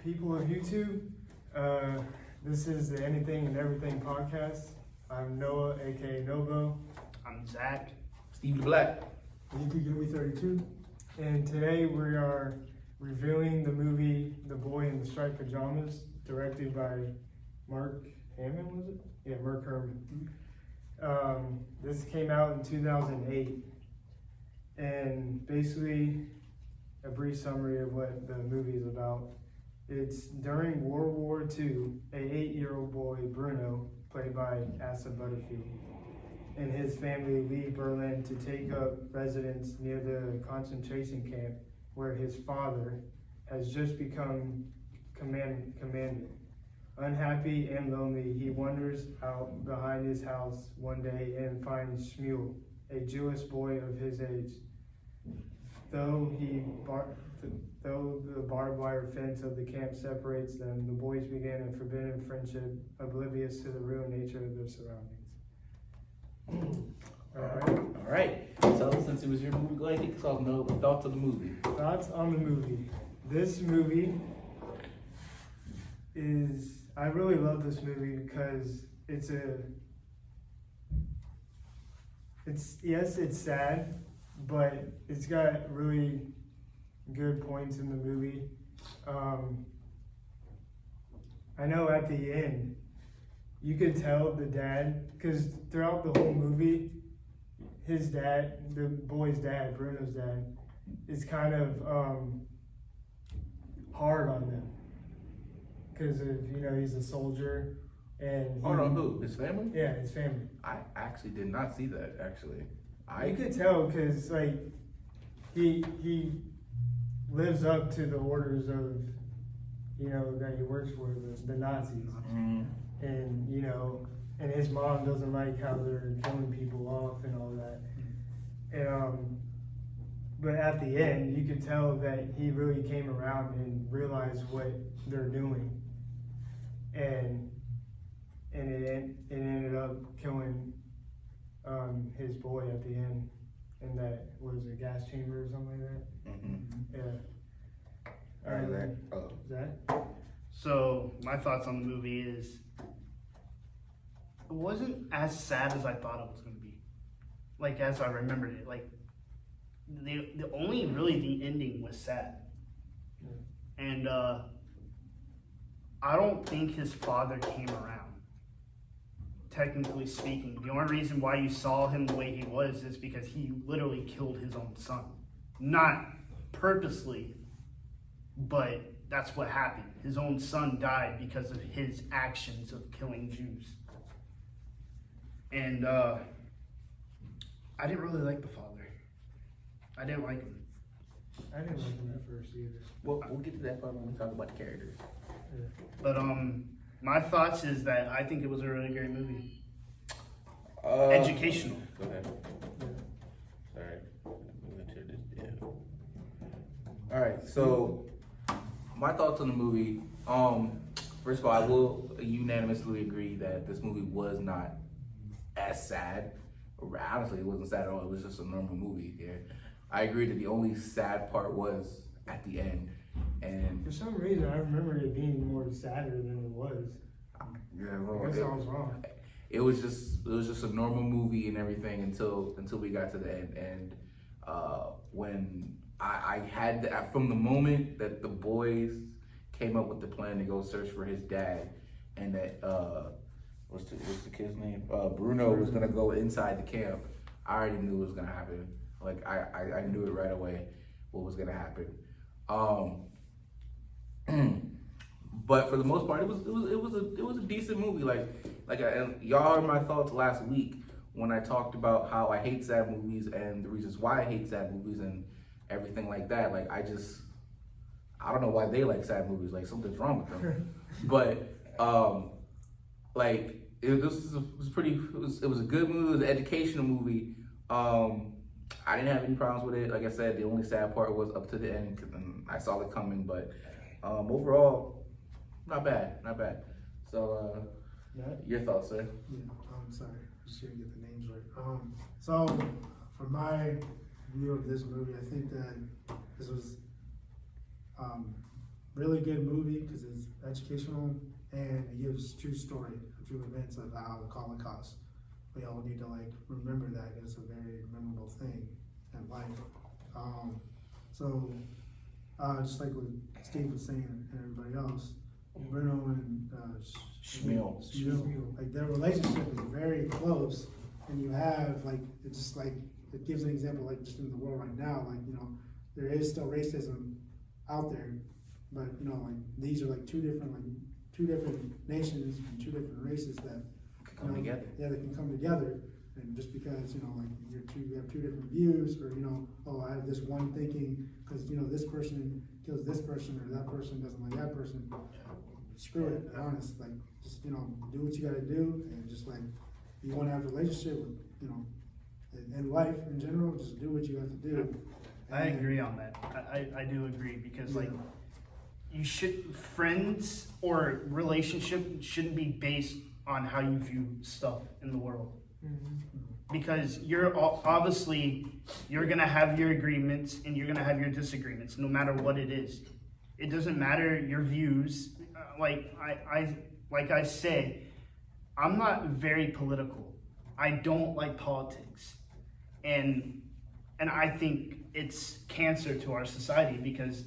people of YouTube. This is the Anything and Everything podcast. I'm Noah, aka Novo. I'm Zach. Steve the Black. EP32. And today we are reviewing the movie The Boy in the Striped Pajamas, directed by Mark Hamill, was it? Yeah, Mark Herman. This came out in 2008. And basically, a brief summary of what the movie is about. It's during World War II, an 8-year-old boy, Bruno, played by Asa Butterfield, and his family leave Berlin to take up residence near the concentration camp where his father has just become commandant. Unhappy and lonely, he wanders out behind his house one day and finds Shmuel, a Jewish boy of his age. Though the barbed wire fence of the camp separates them, the boys begin a forbidden friendship, oblivious to the real nature of their surroundings. All right. So since it was your movie, go ahead and kick us off. No, thoughts of the movie. Thoughts on the movie. This movie I really love this movie because it's sad, but it's got really good points in the movie. I know at the end, you could tell the dad, because throughout the whole movie, his dad, the boy's dad, Bruno's dad, is kind of hard on them. Because he's a soldier. And Hold on, who? His family? Yeah, his family. I actually did not see that, actually. You could tell because, he lives up to the orders of, that he works for, the Nazis. Mm-hmm. And, and his mom doesn't like how they're killing people off and all that. And, but at the end, you could tell that he really came around and realized what they're doing. And it ended up killing his boy at the end in that, what is it, gas chamber or something like that? Mm-hmm. Yeah. All right, Zach. Zach? So my thoughts on the movie is it wasn't as sad as I thought it was going to be. Like as I remembered it. Like the only really the ending was sad. Yeah. And I don't think his father came around. Technically speaking, the only reason why you saw him the way he was is because he literally killed his own son. Not purposely, but that's what happened. His own son died because of his actions of killing Jews. And I didn't really like the father. I didn't like him. I didn't like him at first either. We'll get to that part when we talk about the characters. Yeah. But my thoughts is that I think it was a really great movie. Educational. Go ahead. All right. So my thoughts on the movie. First of all, I will unanimously agree that this movie was not as sad. Honestly, it wasn't sad at all. It was just a normal movie. Yeah. I agree that the only sad part was at the end. And for some reason, I remember it being more sadder than it was. Yeah, well, I guess I was wrong. It was just a normal movie and everything until we got to the end. And when I had from the moment that the boys came up with the plan to go search for his dad, and that what's the kid's name? Bruno was gonna go inside the camp. I already knew it was gonna happen. Like I knew it right away what was gonna happen. But for the most part, it was a decent movie. Y'all heard my thoughts last week when I talked about how I hate sad movies and the reasons why I hate sad movies and everything like that. I don't know why they like sad movies. Like something's wrong with them. But it was a good movie. It was an educational movie. I didn't have any problems with it. Like I said, the only sad part was up to the end because I saw it coming. But overall, not bad. So, your thoughts, sir? Yeah, sorry, just didn't get the names right. So, for my view of this movie, I think that this was really good movie because it's educational and it gives true story, true events of how the Holocaust. We all need to like remember that it's a very memorable thing in life. Just like what Steve was saying and everybody else, Bruno and Shmuel. like their relationship is very close, and you have like it's just like it gives an example like just in the world right now, like there is still racism out there, but like these are like two different nations and two different races that Come together. Yeah, they can come together, and just because like you have two different views, or oh, I have this one thinking because this person kills this person or that person doesn't like that person. Screw it, be honest. Like just do what you got to do, and just like you want to have a relationship with in life in general, just do what you have to do. I agree on that. I do agree because like friends or relationship shouldn't be based on how you view stuff in the world. Because you're obviously you're gonna have your agreements and you're gonna have your disagreements, no matter what it is. It doesn't matter your views. Like I say, I'm not very political. I don't like politics, and I think it's cancer to our society because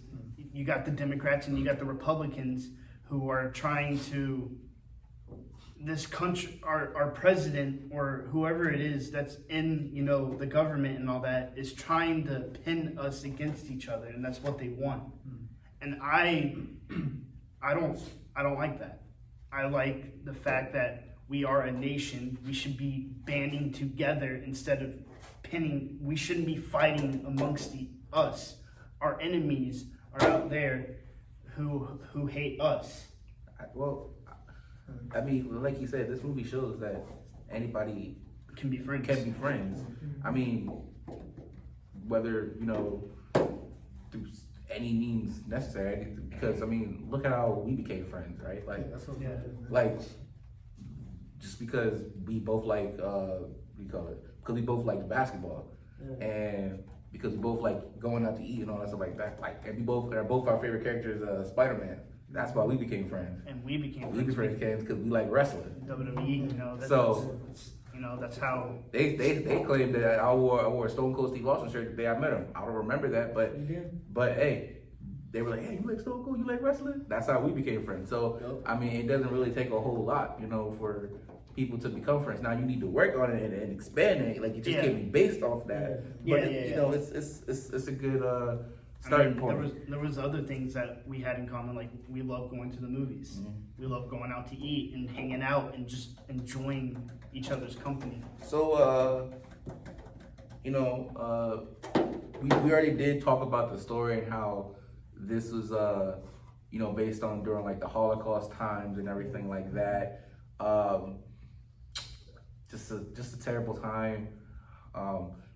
you got the Democrats and you got the Republicans who are trying to. This country, our president or whoever it is that's in the government and all that is trying to pin us against each other, and that's what they want. And I don't like that. I like the fact that we are a nation. We should be banding together instead of pinning. We shouldn't be fighting amongst us. Our enemies are out there who hate us. I mean, like you said, this movie shows that anybody Can be friends. I mean, whether through any means necessary. Because I mean, look at how we became friends, right? Like, like just because we both like because we both like basketball, and because we both like going out to eat and all that stuff like that. Like, and we both our favorite characters, Spider-Man. That's why we became friends. And we became friends because we like wrestling. WWE, that's how they claimed that I wore a Stone Cold Steve Austin shirt the day I met him. I don't remember that, but hey, they were like, hey, you like Stone Cold? You like wrestling? That's how we became friends. So I mean, it doesn't really take a whole lot, for people to become friends. Now you need to work on it and expand it. Like, it just can't be based off that. But it's a good starting point. There was other things that we had in common, like we love going to the movies. We love going out to eat and hanging out and just enjoying each other's company. So we already did talk about the story and how this was based on during like the Holocaust times and everything like that. Just a terrible time.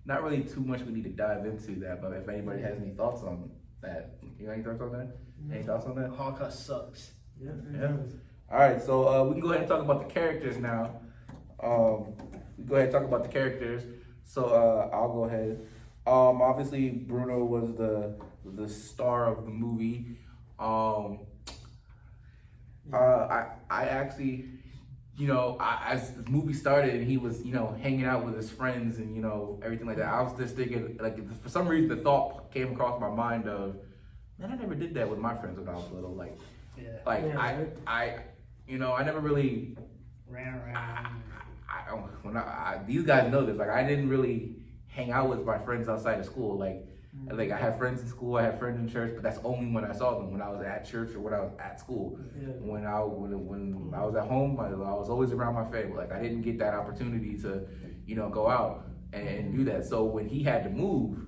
Not really too much we need to dive into that, but if anybody has any thoughts on that, any thoughts on that? Any thoughts on that? Holocaust sucks. Yeah. All right, so we can go ahead and talk about the characters now. We go ahead and talk about the characters. So I'll go ahead. Obviously Bruno was the star of the movie. I actually. As the movie started and he was, hanging out with his friends and, everything like that, I was just thinking, like, for some reason, the thought came across my mind of, man, I never did that with my friends when I was little. Like, I never really ran around. These guys know this. Like, I didn't really hang out with my friends outside of school. Like I had friends in school, I had friends in church, but that's only when I saw them, when I was at church or when I was at school. When I was at home, I was always around my family. Like, I didn't get that opportunity to, go out and do that. So when he had to move,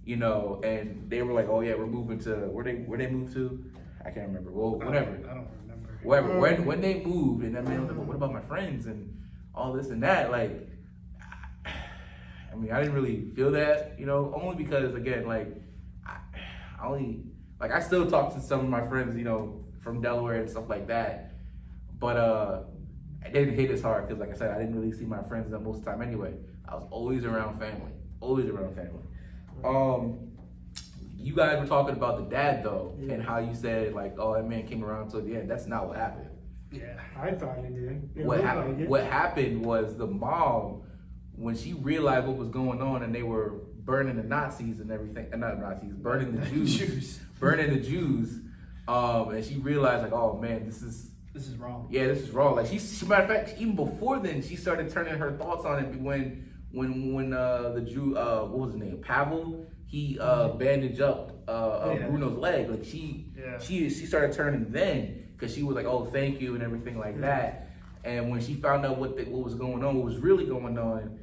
and they were like, oh yeah, we're moving to, where they moved to? I can't remember. Well, whatever. I don't remember. Whatever. When they moved, and then I was like, well, what about my friends and all this and that? Like, I mean, I didn't really feel that, only because, again, like, I still talk to some of my friends, from Delaware and stuff like that, but I didn't hit as hard because, like I said, I didn't really see my friends that most of the time anyway. I was always around family, you guys were talking about the dad though, Yeah. and how you said like, oh, that man came around till the end. That's not what happened. Yeah. I thought it did. It What looked happened? like it. What happened was the mom, when she realized what was going on, and they were burning the Nazis and everything, not Nazis, burning the Jews, burning the Jews, and she realized like, oh man, this is wrong. Yeah, this is wrong. Like she matter of fact, even before then, she started turning her thoughts on it when the Jew, what was his name, Pavel, he bandaged up Bruno's leg. Like she started turning then because she was like, oh, thank you and everything like that. And when she found out what was going on, what was really going on,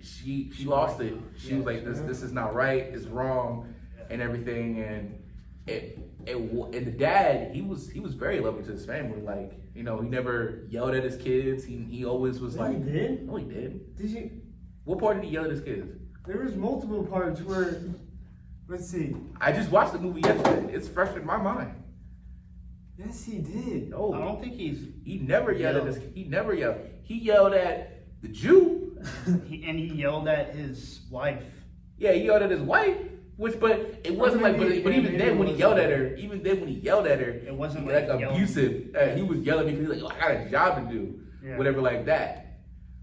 she lost it. She was like, this is not right. It's wrong, and everything. And and the dad, he was very loving to his family. Like, you know, he never yelled at his kids. He always was like, He did? no, he did. Did you? What part did he yell at his kids? There was multiple parts where, let's see. I just watched the movie yesterday. It's fresh in my mind. Yes, he did. No, I don't think he never yelled at his. He never yelled. He yelled at the Jew. he yelled at his wife. Yeah, he yelled at his wife. But it wasn't like. But even then, when he yelled at her, It wasn't like like abusive. He was yelling because he was like, "Oh, I got a job to do," whatever like that.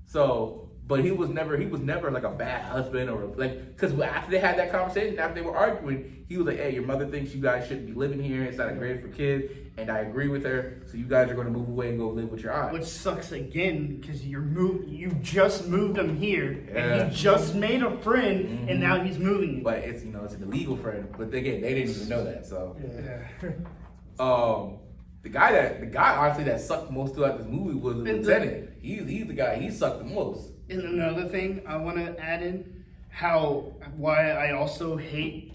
So, but he was never like a bad husband or like, because after they had that conversation, after they were arguing, he was like, "Hey, your mother thinks you guys shouldn't be living here. It's not great for kids, and I agree with her. So you guys are going to move away and go live with your aunt." Which sucks again because you just moved him here and he just made a friend and now he's moving you. But it's it's an illegal friend. But again, they didn't even know that. So the guy honestly that sucked most throughout this movie was the lieutenant. He's the guy. He sucked the most. And another thing I want to add in, why I also hate,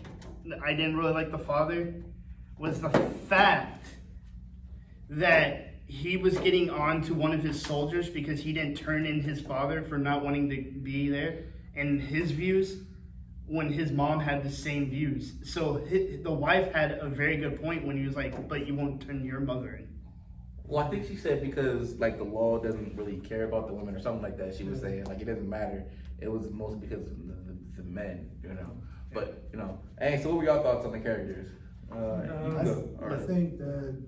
I didn't really like the father, was the fact that he was getting on to one of his soldiers because he didn't turn in his father for not wanting to be there and his views when his mom had the same views. So the wife had a very good point when he was like, but you won't turn your mother in. Well, I think she said because like the law doesn't really care about the women or something like that. She was saying like it doesn't matter. It was mostly because of the men, But hey, so what were y'all thoughts on the characters? I think that,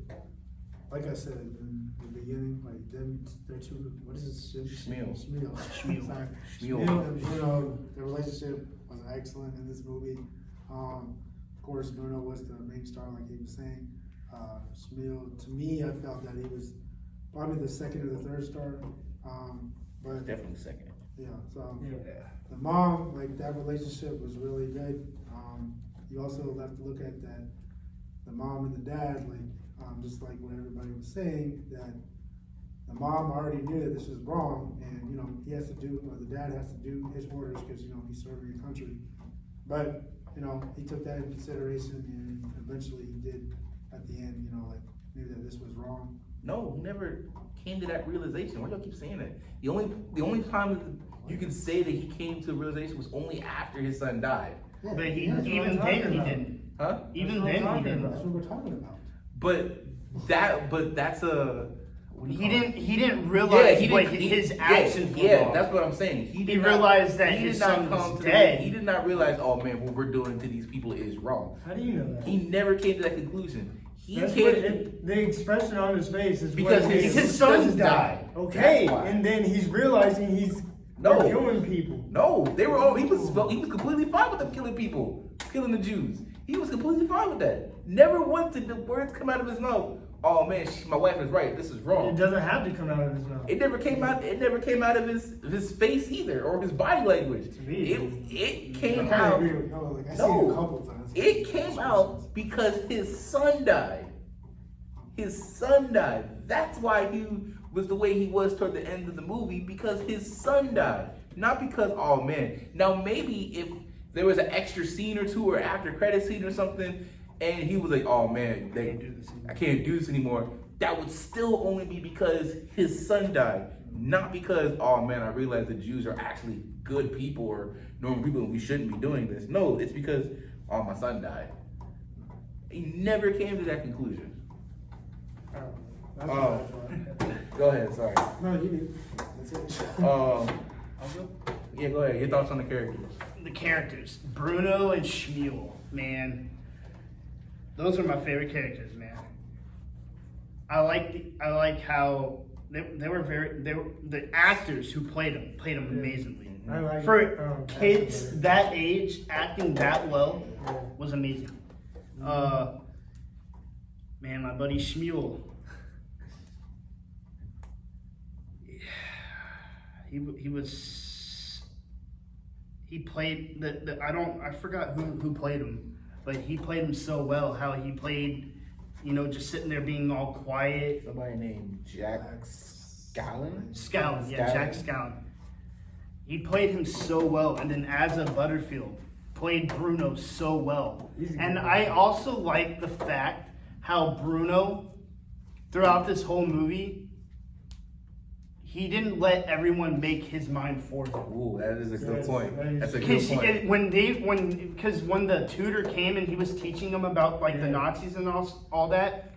like I said in the beginning, like they're two. What is this shit? Shmuel. Sorry. Shmuel. And Bruno, the relationship was excellent in this movie. Of course, Bruno was the main star, like he was saying. Shmuel, to me, I felt that he was probably the second or the third star. But Definitely second. yeah, so the mom, like that relationship was really good. You also have to look at that, the mom and the dad, like just like what everybody was saying, that the mom already knew that this was wrong, and he has to do, or the dad has to do his orders because he's serving a country. But he took that into consideration, and eventually he did at the end, like knew that this was wrong. No, he never came to that realization. Why y'all keep saying that? The only time you can say that he came to a realization was only after his son died. Yeah, But yeah, that's what even I'm then talking he about. didn't. Huh? Even That's what then I'm he didn't. talking That's what we're talking about. But that's a. What do you He call it? didn't realize he what didn't- his he- actions were Yeah, wrong. that's what I'm saying. He He realized that he his did not son was come to dead. He did not realize, oh man, what we're doing to these people is wrong. How do you know that? He never came to that conclusion. He That's came what the expression on his face is because what his sons died. Okay, That's why. and then he's realizing he's No. killing people. No, they were all. He was completely fine with them killing people, killing the Jews. He was completely fine with that. Never once did the words come out of his mouth. Oh man, my wife is right. This is wrong. It doesn't have to come out of his mouth. It never came out. It never came out of his face either, or his body language. To me, It came I out. agree with I see it No, a couple times. it came out because his son died. His son died. That's why he was the way he was toward the end of the movie, because his son died. Not because, oh man. Now maybe if there was an extra scene or two or after credit scene or something, and he was like, oh man, I can't do this anymore. That would still only be because his son died. Not because, oh man, I realized the Jews are actually good people or normal people and we shouldn't be doing this. No, it's because, oh, my son died. He never came to that conclusion. That's what I thought. Go ahead, sorry. No, you do. That's it. Yeah, go ahead. Your thoughts on the characters? the characters, Bruno and Shmuel, man. Those are my favorite characters, man. I like how they were the actors who played them amazingly. I like For kids Ashley. that age, acting that well was amazing. Man, my buddy Shmuel. He played I forgot who played him, but he played him so well. How he played, just sitting there being all quiet. Somebody named Jack Scallon? Scallon, yeah, Jack Scallon. He played him so well, and then as a Butterfield, played Bruno so well. And I also like the fact how Bruno, throughout this whole movie, he didn't let everyone make his mind for him. Ooh, that is a good point. That's a good Because point. when the tutor came and he was teaching them about like the Nazis and all that,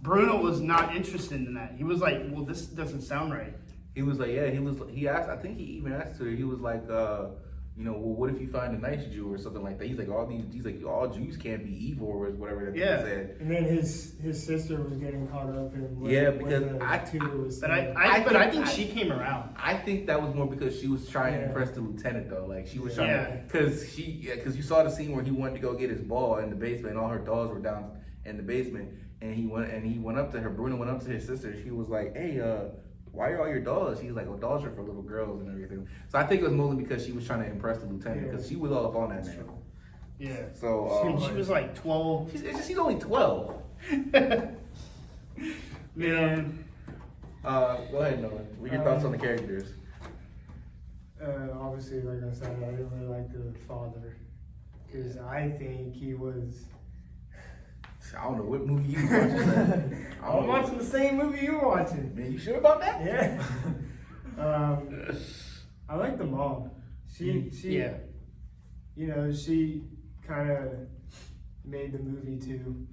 Bruno was not interested in that. He was like, "Well, this doesn't sound right." He was like, yeah, he asked, I think he even asked her, he was like, well, what if you find a nice Jew or something like that? He's like, all Jews can't be evil or whatever that he said. And then his sister was getting caught up in what, because what the tutor was But saying. I think she came around. I think that was more because she was trying to impress the lieutenant though. Like she was trying because you saw the scene where he wanted to go get his ball in the basement and all her dolls were down in the basement and he went up to her. Bruno went up to his sister. She was like, hey, why are all your dolls? He's like, well, dolls are for little girls and everything. So I think it was mostly because she was trying to impress the lieutenant because she was all up on that man. Yeah. So she was like 12. She's only 12. Man. Go ahead, Noah. What are your thoughts on the characters? Obviously, like I said, I didn't really like the father because I think he was. I don't know what movie you watching. I'm watching the same movie you're watching. Man, you sure about that? Yeah. I like the mom. She she kind of made the movie too,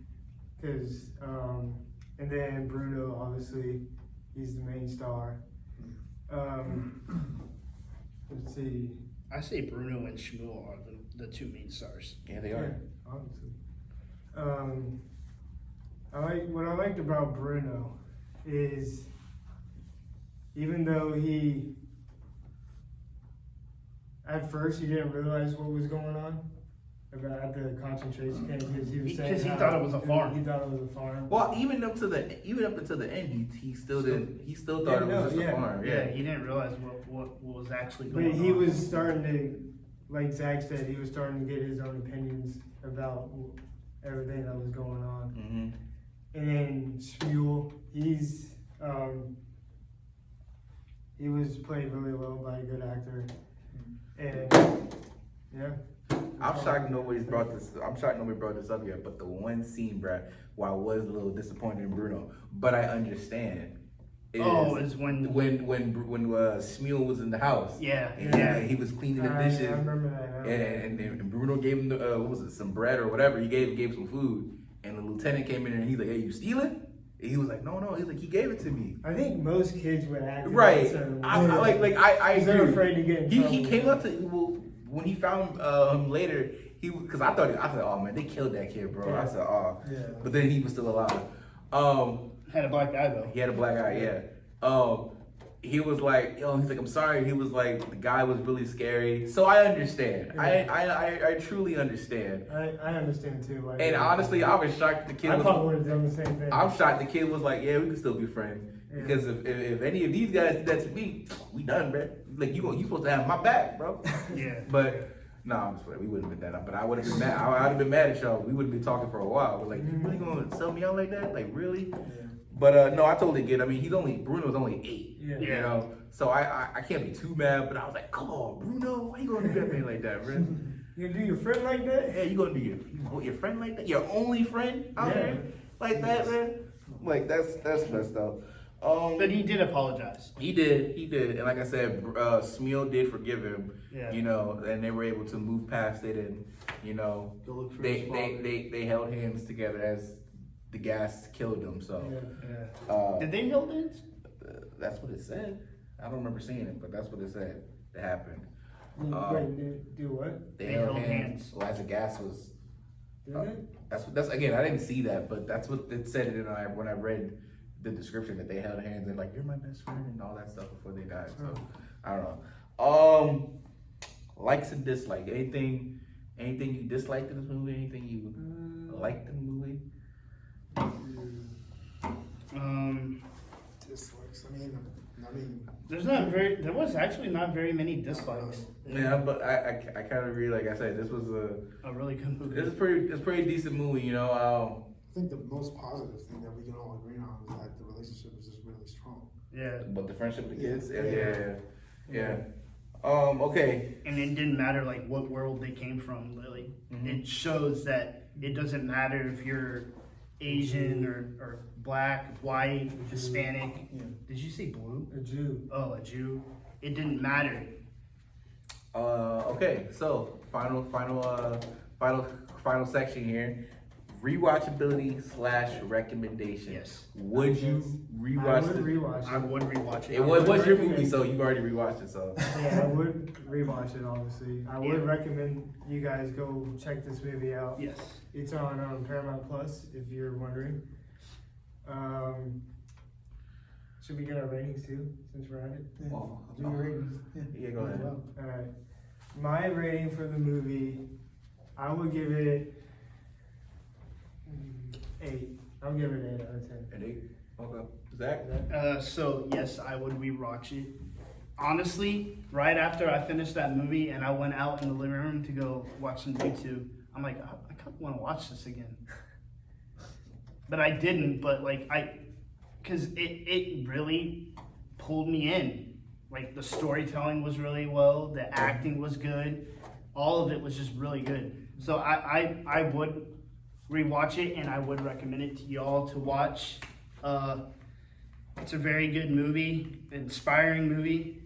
because and then Bruno, obviously, he's the main star. Let's see. I say Bruno and Shmuel are the two main stars. Yeah, they are. Yeah, obviously. What I liked about Bruno is even though at first he didn't realize what was going on at the concentration camp because he was saying Because he thought it was a farm. He thought it was a farm. Well, even up until the end, he still didn't. He still thought it was just a farm. Yeah, he didn't realize what was actually going on. But he was starting to, like Zach said, he was starting to get his own opinions about everything that was going on. Mm-hmm. And then Shmuel, he was played really well by a good actor. And yeah. I'm shocked nobody brought this up yet. But the one scene, Brad, where I was a little disappointed in Bruno, but I understand. Is when Shmuel was in the house. Yeah, and he was cleaning the dishes. I remember that. And Bruno gave him some bread or whatever. He gave some food, and the lieutenant came in and he's like, "Hey, you stealing?" And he was like, "No." He's like, "He gave it to me." I think most kids would act Right. I I they're agree. afraid to get in He trouble. came up to when he found him later. Because I thought, oh man, they killed that kid, bro. Yeah. I said, oh. Yeah. But then he was still alive. had a black eye though. He had a black eye, yeah. He was like, he's like, I'm sorry. He was like, the guy was really scary. So I understand. Yeah. I truly understand. I understand too. And honestly, I was shocked the kid I was. probably would have done the same thing. I'm shocked the kid was like, yeah, we can still be friends. Yeah. Because if any of these guys did that to me, we done, bro. Like you supposed to have my back, bro. Yeah. But no, I'm just playing. We wouldn't have been that. But I would have been mad. I'd have been mad at y'all. We would have been talking for a while. But like, you really gonna sell me out like that? Like really? Yeah. But no, I totally get it. I mean, Bruno's only 8. Yeah. You know, so I can't be too mad. But I was like, come on, Bruno, why you gonna do that thing like that, bro? You gonna do your friend like that? Yeah, you gonna do your friend like that? Your only friend out Yeah. there like that, man? Like that's messed up. But he did apologize. He did, and like I said, Smeel did forgive him. Yeah. You know, and they were able to move past it, and you know, Go look for his father. they held hands together as the gas killed them. So Yeah. Did they hold hands? that's what it said. I don't remember seeing it, but that's what it said. It happened. Wait, do what? They They held held hands. hands. Well, as the gas was. Did Uh, they? That's again. I didn't see that, but that's what it said when I read the description that they held hands and like you're my best friend and all that stuff before they died. So I don't know. Likes and dislikes. Anything you disliked in this movie? Anything you liked in the movie? Dislikes. I mean, There was actually not very many dislikes. Yeah, but I kind of really, like I said, this was A really good movie. it's a pretty decent movie, you know. I think the most positive thing that we can all agree on is that the relationship is just really strong. Yeah. But the friendship with the Yeah. kids, yeah. Okay. And it didn't matter like what world they came from, really. It shows that it doesn't matter if you're Asian or black, white, Hispanic. Yeah. Did you say blue? A Jew. Oh, a Jew. It didn't matter. Okay. So final section here. Rewatchability / recommendation. Yes. Would you I rewatch would rewatch I it. would rewatch it. It was your movie, so you've already rewatched it. So Yeah, I would rewatch it, obviously. I would Yeah. recommend you guys go check this movie out. Yes. It's on Paramount Plus, if you're wondering. Should we get our ratings too, since we're at it? Yeah. Oh, Do your ratings. yeah, go ahead. Well. Alright. My rating for the movie, I would give it 8. I'll give it 8 out of 10. An 8. Okay. Zach. So yes, I would rewatch it. Honestly, right after I finished that movie and I went out in the living room to go watch some YouTube, I'm like, I kind of want to watch this again. But I didn't. But like because it really pulled me in. Like the storytelling was really well, the acting was good, all of it was just really good. So I would rewatch it and I would recommend it to y'all to watch. It's a very good movie, inspiring movie.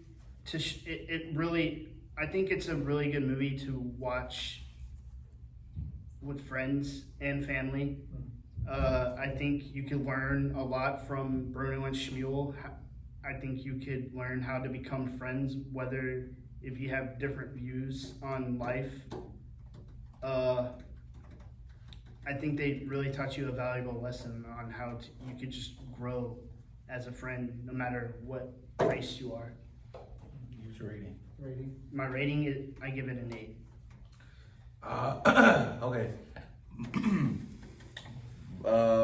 I think it's a really good movie to watch with friends and family. I think you could learn a lot from Bruno and Shmuel. I think you could learn how to become friends, whether if you have different views on life. I think they really taught you a valuable lesson on how you could just grow as a friend, no matter what race you are. What's your rating? Rating? My rating is, I give it an 8. Okay.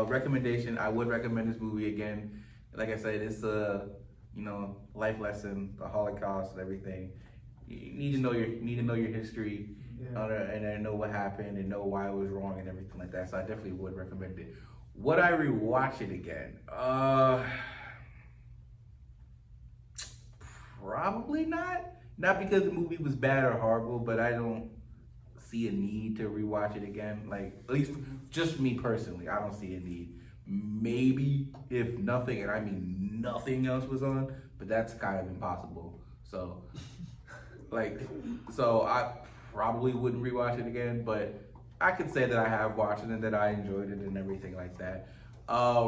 Recommendation. I would recommend this movie again. Like I said, it's a life lesson, the Holocaust, and everything. You need to know your history, Yeah. and then know what happened and know why it was wrong and everything like that. So I definitely would recommend it. Would I rewatch it again? Probably not. Not because the movie was bad or horrible, but I don't see a need to rewatch it again. Like, at least just me personally, I don't see a need. Maybe if nothing, and I mean nothing else was on, but that's kind of impossible. So, so I probably wouldn't rewatch it again, but I could say that I have watched it and that I enjoyed it and everything like that.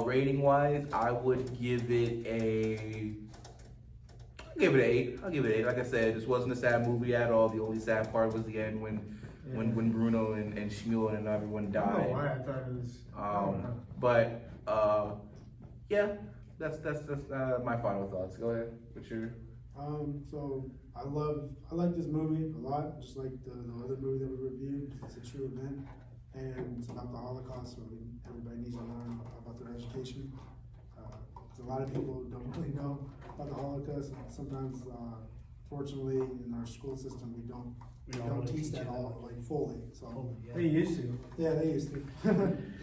Rating wise, I would give it an 8. I'll give it 8. Like I said, this wasn't a sad movie at all. The only sad part was the end when Bruno and Shmuel and everyone I don't know died. why I thought it was. I don't know. But yeah, that's my final thoughts. Go ahead. What's your? So I like this movie a lot, just like the other movie that we reviewed. It's a true event, and it's about the Holocaust, so everybody needs to learn about their education. Because a lot of people don't really know about the Holocaust. Sometimes, fortunately, in our school system, we don't really teach that it all like fully. So They used to. yeah, they used to. 'Cause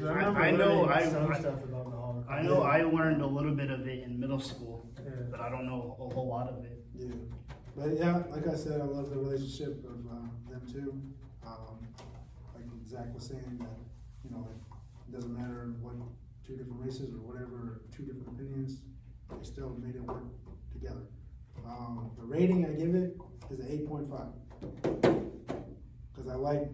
I remember I know learning I- some I- stuff about the Holocaust. I know I learned a little bit of it in middle school, Yeah. but I don't know a whole lot of it. Yeah, but yeah, like I said, I love the relationship of them two. Like Zach was saying, that like, it doesn't matter what two different races or whatever, two different opinions, they still made it work together. The rating I give it is an 8.5 because I like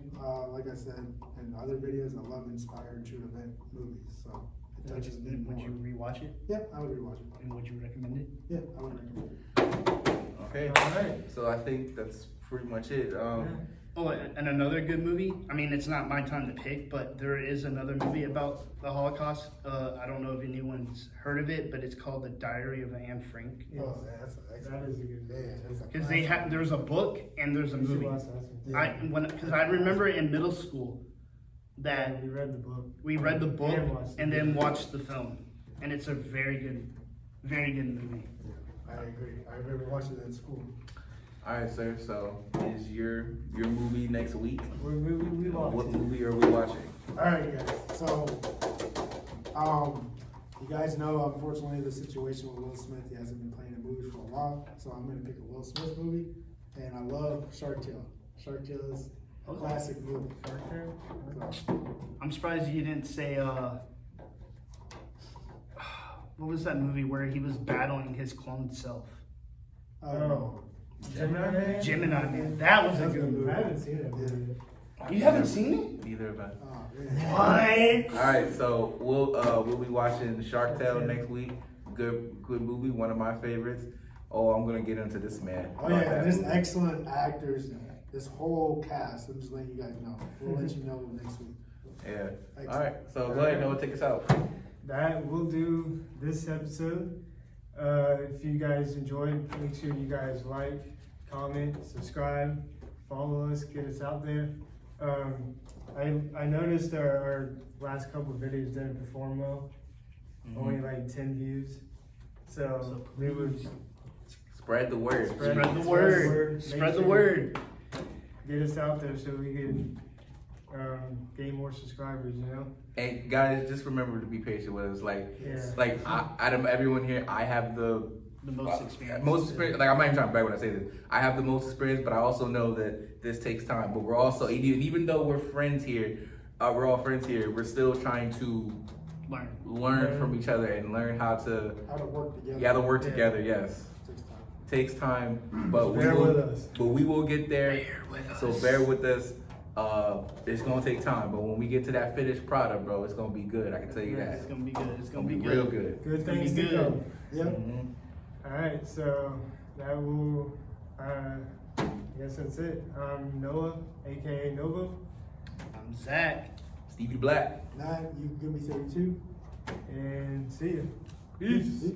I said in other videos, I love inspired true event movies, so it touches me more. Would you rewatch it? Yeah, I would rewatch it. And would you recommend it? Yeah, I would recommend it. Okay. All right. So I think that's pretty much it. Oh, and another good movie. I mean, it's not my time to pick, but there is another movie about the Holocaust. I don't know if anyone's heard of it, but it's called The Diary of Anne Frank. Oh, yeah, that's an That excellent. is a good Yeah, that's a Because they have, there's a book and there's a You should movie. watch that one. Because I remember in middle school that Yeah, we read the book. we read the book And watched the and then movie. watched the film, and it's a very good movie. I agree. I remember watching it in school. All right, sir. So, is your movie next week? What movie we What watched? movie are we watching? All right, guys. So, you guys know, unfortunately, the situation with Will Smith. He hasn't been playing in movies for a while. So I'm gonna pick a Will Smith movie, and I love Shark Tale. Shark Tale is a Okay. classic movie. Shark Tale? So, I'm surprised you didn't say what was that movie where he was battling his cloned self? Oh. Gemini Man? Gemini Man. That was a That's good a good movie. I haven't seen that movie yet. You haven't seen it? Neither of us. man. What? All right, so we'll be watching Shark Tale next week. Good movie, one of my favorites. Oh, I'm gonna get into this, man. Oh yeah, and there's excellent actors. This whole cast. I'm just letting you guys know. We'll let you know next week. Yeah. Excellent. All right, so go ahead, Noah, take us out. That will do this episode. If you guys enjoyed, make sure you guys like, comment, subscribe, follow us, get us out there. I noticed our last couple of videos didn't perform well. Only like 10 views. So we would Spread the word. Spread the word. Make Spread the sure- word. get us out there so we can gain more subscribers, you know? And guys, just remember to be patient with us. Yeah. Out of everyone here, I have the Most experience. most experience. Like, I'm not even trying to brag when I say this. I have the most experience, but I also know that this takes time. But we're also, even though we're friends here, we're all friends here. We're still trying to learn from each other and learn how to work together. Yeah, to work together. Yes, Takes time. takes time, but Bear with us. But we will get there. So bear with us. It's gonna take time, but when we get to that finished product, bro, it's gonna be good. I can tell you that. It's gonna be good. It's It's gonna be real good. good. Good It's gonna things be to good. come. Yep. Mhm. Alright, so that will, I guess that's it. I'm Noah, aka Novo, I'm Zach. Stevie Black. Now you give me 32. and see ya. Peace.